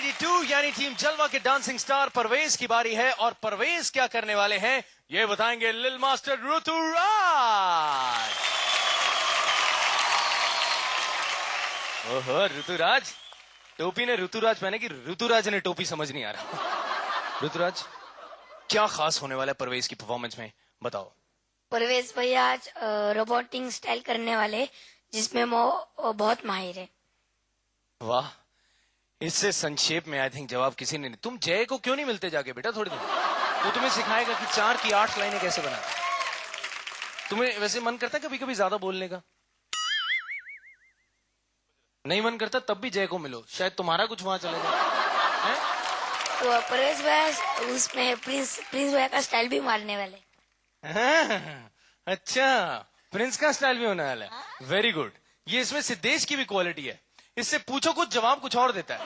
1982 यानी टीम जलवा के डांसिंग स्टार परवेज की बारी है और परवेज क्या करने वाले हैं ये बताएंगे लिल मास्टर ऋतुराज। ओहो ऋतुराज, टोपी ने ऋतुराज पहने कि ऋतुराज ने टोपी समझ नहीं आ रहा। ऋतुराज क्या खास होने वाला है परवेज की परफॉर्मेंस में, बताओ। परवेज भैया आज रोबोटिंग स्टाइल करने वाले जिसमें वो बहुत माहिर है। वाह, इससे संक्षेप में आई थिंक जवाब किसी ने नहीं। तुम जय को क्यों नहीं मिलते जाके बेटा थोड़ी देर, वो तुम्हें सिखाएगा कि 4 की 8 लाइनें कैसे बनाते। तुम्हें वैसे मन करता है कभी कभी ज्यादा बोलने का? नहीं मन करता तब भी जय को मिलो, शायद तुम्हारा कुछ वहां चले जाए। तो परवेज भैया उसमें प्रिंस भैया का स्टाइल भी मारने वाले। अच्छा, प्रिंस का स्टाइल भी होने वाला है। Very good. ये इसमें सिद्धेश की भी क्वालिटी है, इससे पूछो कुछ जवाब कुछ और देता है।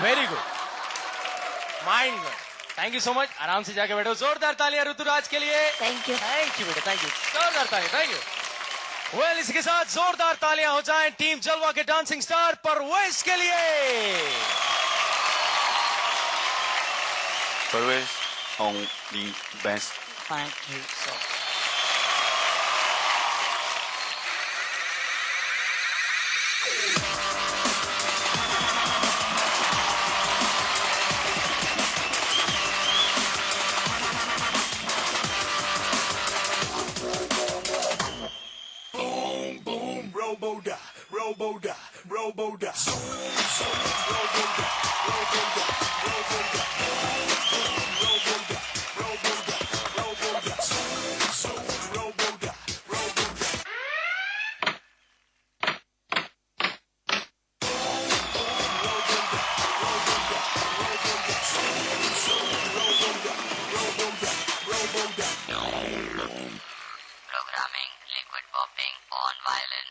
Very good, mind blowing. Thank you so much. आराम से जाके बैठो। जोरदार तालियां ऋतुराज के लिए। थैंक यू बेटा, थैंक यू। जोरदार तालियां, थैंक यू। वेल, इसके साथ जोरदार तालियां हो जाएं टीम जलवा के डांसिंग स्टार परवेज के लिए। Parvez on the best. Thank you so much. Roboda, Roboda, Roboda. Roboda, Roboda, Roboda. Roboda, Roboda, Roboda. Roboda, Roboda. Programming, liquid popping on violin.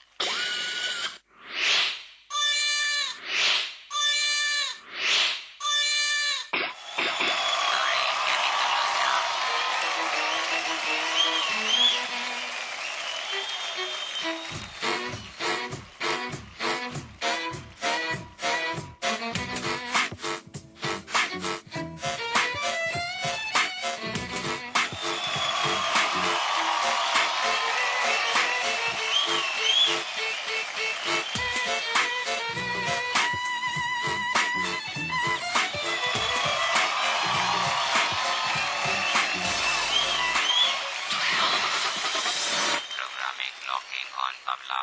Locking on tabla.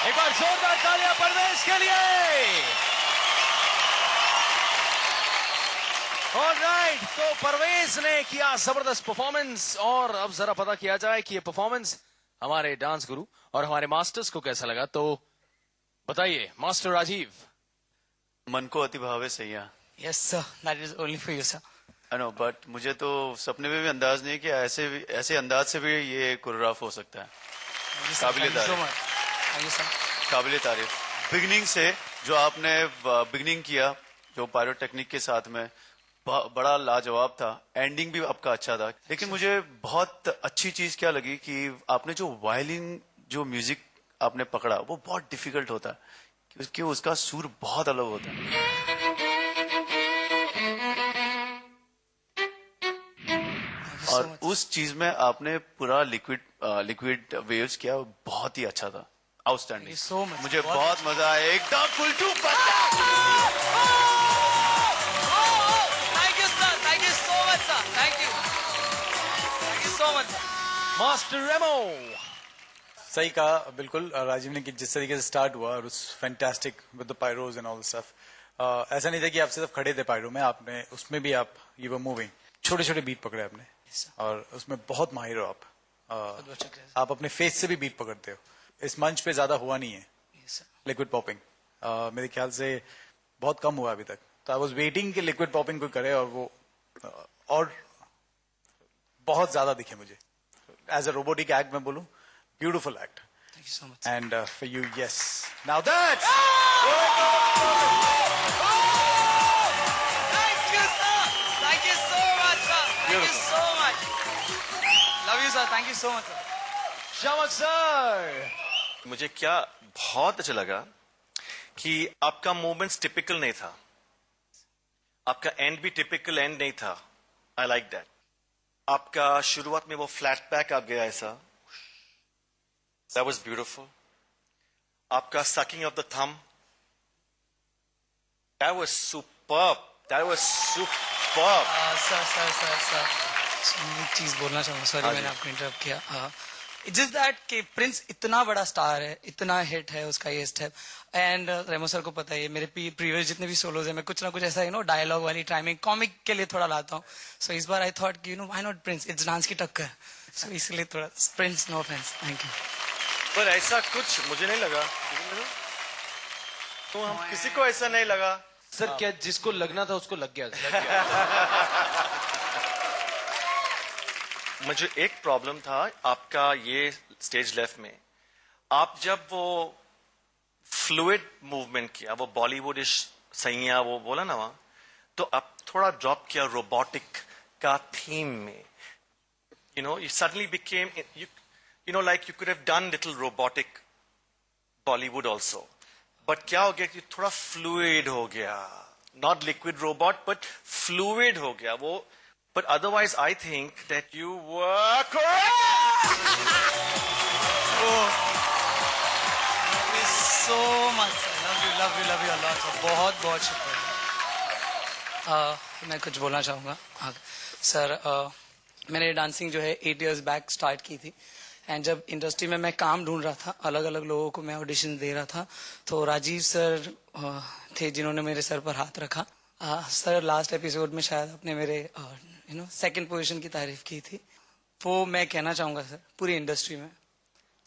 एक बार जोरदार तालियां परवेज के लिए। ऑलराइट, तो परवेज ने किया जबरदस्त परफॉर्मेंस और अब जरा पता किया जाए कि ये परफॉर्मेंस हमारे डांस गुरु और हमारे मास्टर्स को कैसा लगा। तो बताइए मास्टर राजीव। मन को अति भावे सैया। Yes sir, that is only for you sir. I know, but मुझे तो सपने में भी अंदाज नहीं कि ऐसे अंदाज से भी ये कोरियोग्राफ हो सकता है। काबिल तारीफ। बिगनिंग से जो आपने बिगनिंग किया जो पायरोटेक्निक के साथ में बड़ा लाजवाब था, एंडिंग भी आपका अच्छा था। लेकिन मुझे बहुत अच्छी चीज क्या लगी कि आपने जो वायलिन जो म्यूजिक आपने पकड़ा वो बहुत डिफिकल्ट होता है क्योंकि उसका सुर बहुत अलग होता है। और उस चीज में आपने पूरा लिक्विड वेव्स किया, बहुत ही अच्छा था। आउटस्टैंडिंग। सो मच, मुझे बहुत मजा आया, एकदम full too thank you sir, thank you so much sir, thank you. Master Remo. सही कहा बिल्कुल। राजीव ने कि जिस तरीके से स्टार्ट हुआ और उस fantastic with the pyros and all stuff, ऐसा नहीं था कि आप सिर्फ खड़े थे पायरो में, आपने उसमें भी आप यू वर मूविंग, छोटे छोटे बीट पकड़े आपने और उसमें बहुत माहिर हो आप। आप अपने फेस से भी बीट पकड़ते हो। इस मंच पे ज्यादा हुआ नहीं है लिक्विड पॉपिंग, मेरे ख्याल से बहुत कम हुआ अभी तक। तो आई वाज वेटिंग कि लिक्विड पॉपिंग कोई करे और वो और बहुत ज्यादा दिखे मुझे। एज अ रोबोटिक एक्ट मैं बोलूं, beautiful act. Thank you so much. And for you, yes, now that's Thank you, sir. Thank you so much, sir. Thank you so much. Love you, sir. Thank you so much, sir. Shiamak sir. मुझे क्या बहुत अच्छा लगा कि आपका movements typical नहीं था, आपका एंड भी टिपिकल एंड नहीं था। I like that. आपका शुरुआत में वो फ्लैट बैक आ गया ऐसा, दैट वाज ब्यूटीफुल। आपका sucking of the thumb, that was superb, that was superb. Sir मैं एक चीज बोलना चाहूंगा, सॉरी मैंने आपको इंटरप्ट किया। जस्ट दैट कि प्रिंस इतना बड़ा स्टार है, इतना हिट है उसका ये स्टेप, एंड रेमो सर को पता है मेरे प्रीवियस जितने भी सोलोज है मैं कुछ ना कुछ ऐसा डायलॉग वाली टाइमिंग कॉमिक के लिए थोड़ा लाता हूँ। सो इस बार आई थॉट कि why not Prince, it's dance की टक्कर। सो इसलिए थोड़ा Prince, no offence, thank you. पर ऐसा कुछ मुझे नहीं लगा, तो हम किसी को ऐसा नहीं लगा। सर क्या जिसको लगना था उसको लग गया। मुझे एक प्रॉब्लम था आपका ये स्टेज लेफ्ट में, आप जब वो फ्लूइड मूवमेंट किया, वो बॉलीवुडिश सैया वो बोला ना वहां, तो आप थोड़ा ड्रॉप किया रोबोटिक का थीम में। you suddenly became, like you could have done little robotic Bollywood also, but क्या हो गया कि थोड़ा फ्लूइड हो गया, not liquid robot but fluid हो गया वो। But otherwise, I think that you were correct. Thank you so much, sir. Love you a lot, sir. बहुत बहुत शुक्रिया। मैं कुछ बोलना चाहूंगा सर। मैंने डांसिंग जो है 8 years बैक स्टार्ट की थी, एंड जब इंडस्ट्री में मैं काम ढूंढ रहा था, अलग अलग लोगों को मैं ऑडिशन दे रहा था, तो राजीव सर थे जिन्होंने मेरे सर पर हाथ रखा। सर लास्ट एपिसोड में शायद आपने मेरे सेकंड पोजीशन की तारीफ की थी। वो मैं कहना चाहूंगा सर, पूरी इंडस्ट्री में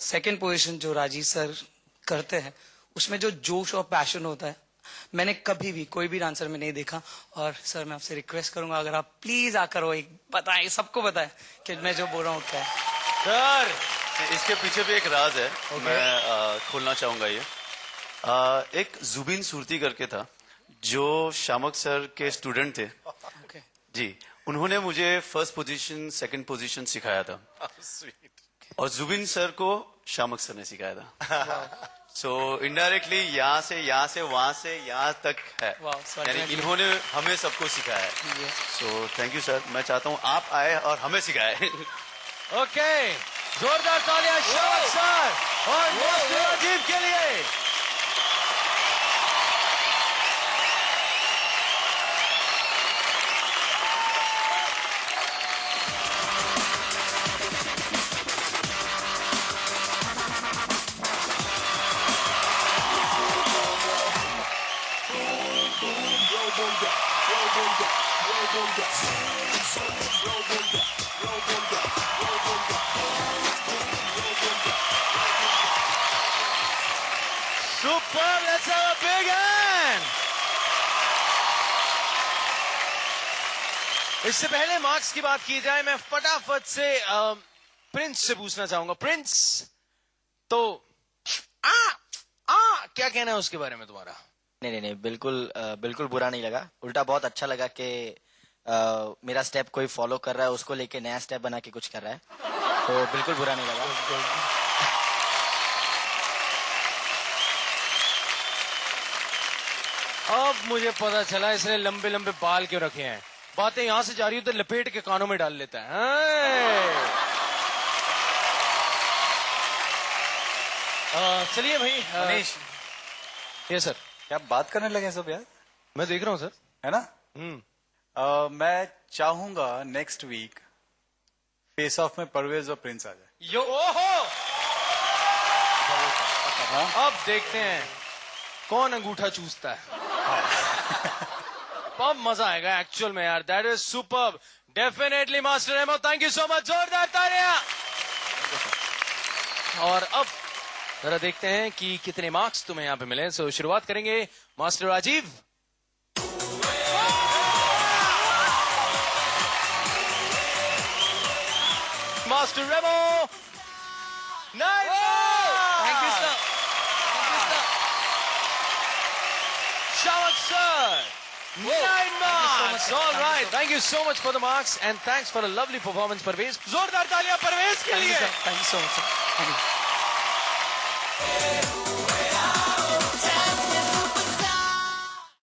सेकंड पोजीशन जो राजीव सर करते हैं उसमें जो जोश और पैशन होता है मैंने कभी भी कोई भी डांसर में नहीं देखा। और सर मैं आपसे रिक्वेस्ट करूंगा अगर आप प्लीज आकर वो एक बताएं, सबको बताएं कि मैं जो बोल रहा हूँ क्या है। सर इसके पीछे भी एक राज है, मैं खोलना चाहूंगा ये। एक जुबिन सुरती करके था जो शामक सर के स्टूडेंट थे जी, उन्होंने मुझे फर्स्ट पोजीशन सेकंड पोजीशन सिखाया था और जुबिन सर को शामक सर ने सिखाया था। सो इनडायरेक्टली यहाँ से वहां से यहाँ तक है, यानी इन्होंने हमें सबको सिखाया है। So thank you sir. मैं चाहता हूँ आप आए और हमें सिखाए। ओके, जोरदार तालियां शामक सर और मास्टर राजीव के लिए। Super, let's have a big hand. इससे पहले मार्क्स की बात की जाए, मैं फटाफट से प्रिंस से पूछना चाहूंगा। प्रिंस, तो क्या कहना है उसके बारे में तुम्हारा? नहीं, बिल्कुल बुरा नहीं लगा, उल्टा बहुत अच्छा लगा कि मेरा स्टेप कोई फॉलो कर रहा है, उसको लेके नया स्टेप बना के कुछ कर रहा है, तो बिल्कुल बुरा नहीं लगा। अब मुझे पता चला इसने लंबे लंबे बाल क्यों रखे हैं। बातें यहां से जा रही हो तो लपेट के कानों में डाल लेता है। चलिए भाई मनीष, ये सर क्या बात करने लगे सब यार? मैं देख रहा हूँ सर, है ना? मैं चाहूंगा नेक्स्ट वीक फेस ऑफ में परवेज और प्रिंस आ जाए। यो ओहो, अब देखते हैं कौन अंगूठा चूसता है। अब मजा आएगा एक्चुअल में यार। That is superb, definitely master Remo, thank you so much, जोरदार तालियां। और अब जरा देखते हैं कि कितने मार्क्स तुम्हें यहाँ पे मिले। सो शुरुआत करेंगे master Rajeev. Master Remo, 9 thank you sir. Shawat sir, 9 marks. All right, thank you so much for the marks and thanks for a lovely performance, Parvez. जोरदार तालियां परवेज के लिए। Thank you so much sir.